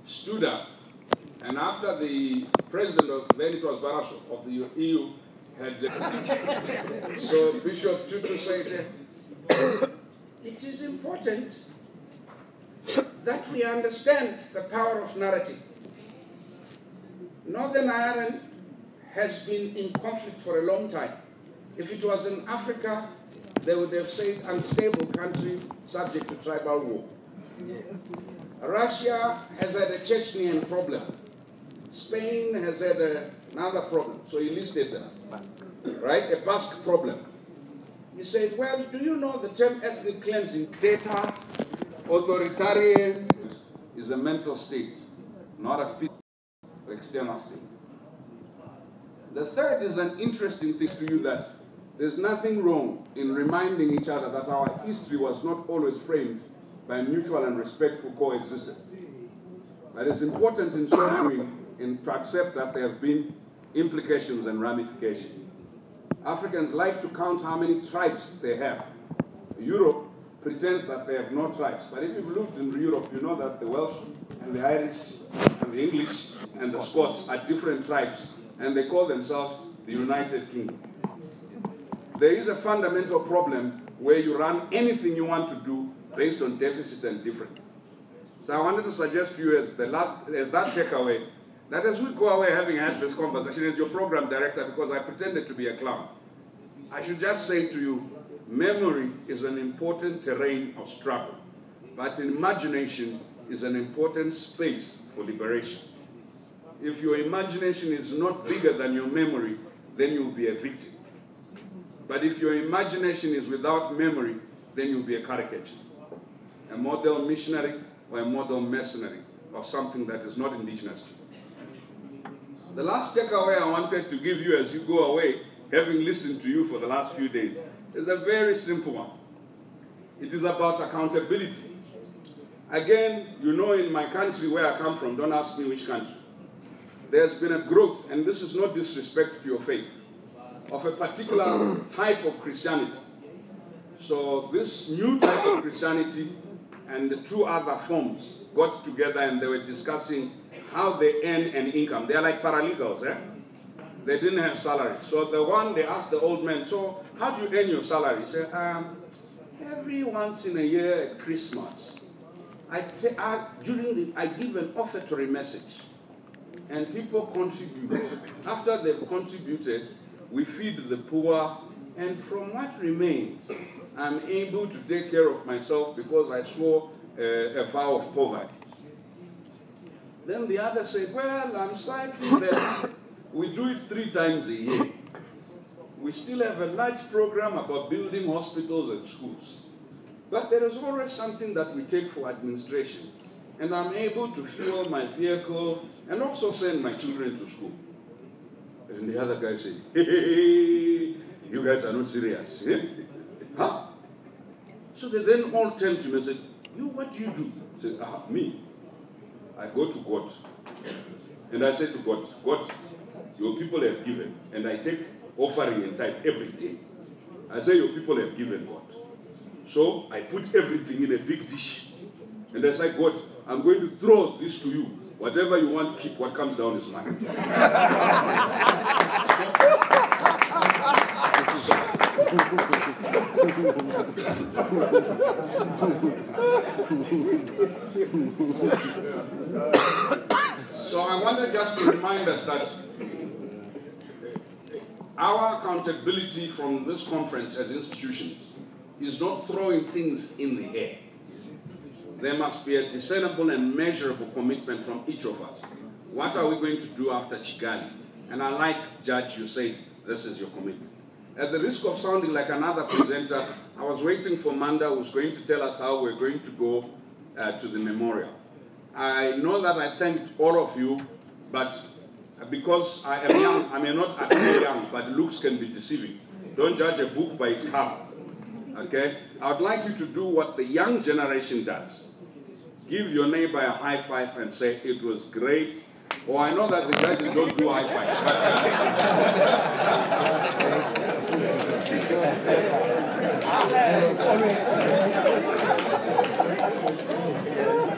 stood up, and after the president of, then it was Barroso of the EU, had so Bishop Tutu said, it is important that we understand the power of narrative. Northern Ireland has been in conflict for a long time. If it was in Africa, they would have said unstable country subject to tribal war. Yes. Russia has had a Chechnyan problem. Spain has had another problem. So he listed them, right? A Basque problem. He said, well, do you know the term ethnic cleansing? Data, authoritarian is a mental state, not a physical or external state. The third is an interesting thing to you, that there's nothing wrong in reminding each other that our history was not always framed by mutual and respectful coexistence. But it's important in so doing to accept that there have been implications and ramifications. Africans like to count how many tribes they have. Europe pretends that they have no tribes. But if you've lived in Europe, you know that the Welsh and the Irish and the English and the Scots are different tribes, and they call themselves the United Kingdom. There is a fundamental problem where you run anything you want to do based on deficit and difference. So I wanted to suggest to you as that takeaway, that as we go away having had this conversation as your program director, because I pretended to be a clown, I should just say to you, memory is an important terrain of struggle, but imagination is an important space for liberation. If your imagination is not bigger than your memory, then you'll be a victim. But if your imagination is without memory, then you'll be a caricature, a model missionary or a model mercenary of something that is not indigenous to you. The last takeaway I wanted to give you as you go away, having listened to you for the last few days, is a very simple one. It is about accountability. Again, you know, in my country where I come from, don't ask me which country, there's been a growth, and this is no disrespect to your faith, of a particular type of Christianity. So this new type of Christianity and the two other forms got together and they were discussing how they earn an income. They are like paralegals, eh? They didn't have salaries. So the one, they asked the old man, so how do you earn your salary? He said, every once in a year at Christmas, I give an offertory message and people contribute. After they've contributed, we feed the poor, and from what remains, I'm able to take care of myself because I swore a vow of poverty. Then the other said, well, I'm slightly better. We do it 3 times a year. We still have a large program about building hospitals and schools. But there is always something that we take for administration. And I'm able to fuel my vehicle and also send my children to school. And the other guy said, hey, you guys are not serious. Eh? Huh? So they then all turned to me and said, you, what do you do? I said, me. I go to God. And I said to God, God, your people have given. And I take offering and tithe every day. I say, your people have given, God. So I put everything in a big dish. And I say, God, I'm going to throw this to you. Whatever you want, keep. What comes down is mine. So I wanted just to remind us that our accountability from this conference as institutions is not throwing things in the air. There must be a discernible and measurable commitment from each of us. What are we going to do after Kigali? And I like, Judge, you say, this is your commitment. At the risk of sounding like another presenter, I was waiting for Manda, who's going to tell us how we're going to go to the memorial. I know that I thanked all of you, but because I am young, I may not appear young, but looks can be deceiving. Don't judge a book by its cover. Okay? I would like you to do what the young generation does. Give your neighbor a high five and say, it was great. Oh, I know that the judges don't do high fives.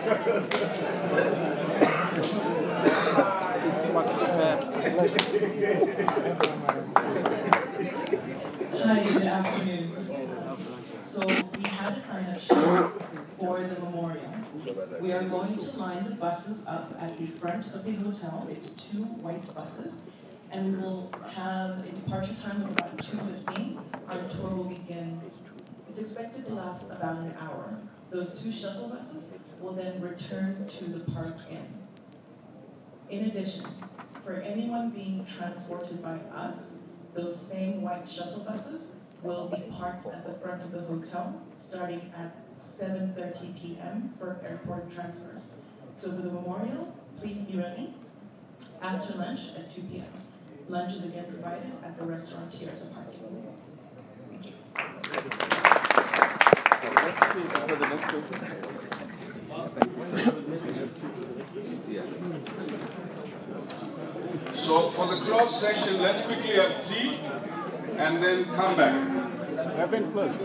Hi, good afternoon. So we had a sign-up sheet for the memorial. We are going to line the buses up at the front of the hotel. It's 2 white buses. And we will have a departure time of about 2:15. Our tour will begin. It's expected to last about an hour. Those 2 shuttle buses will then return to the Park Inn. In addition, for anyone being transported by us, those same white shuttle buses will be parked at the front of the hotel starting at 7:30 p.m. for airport transfers. So for the memorial, please be ready after lunch at 2 p.m. Lunch is again provided at the restaurant here at the Park Inn. Thank you. So for the closed session, let's quickly have tea and then come back. I've been closed.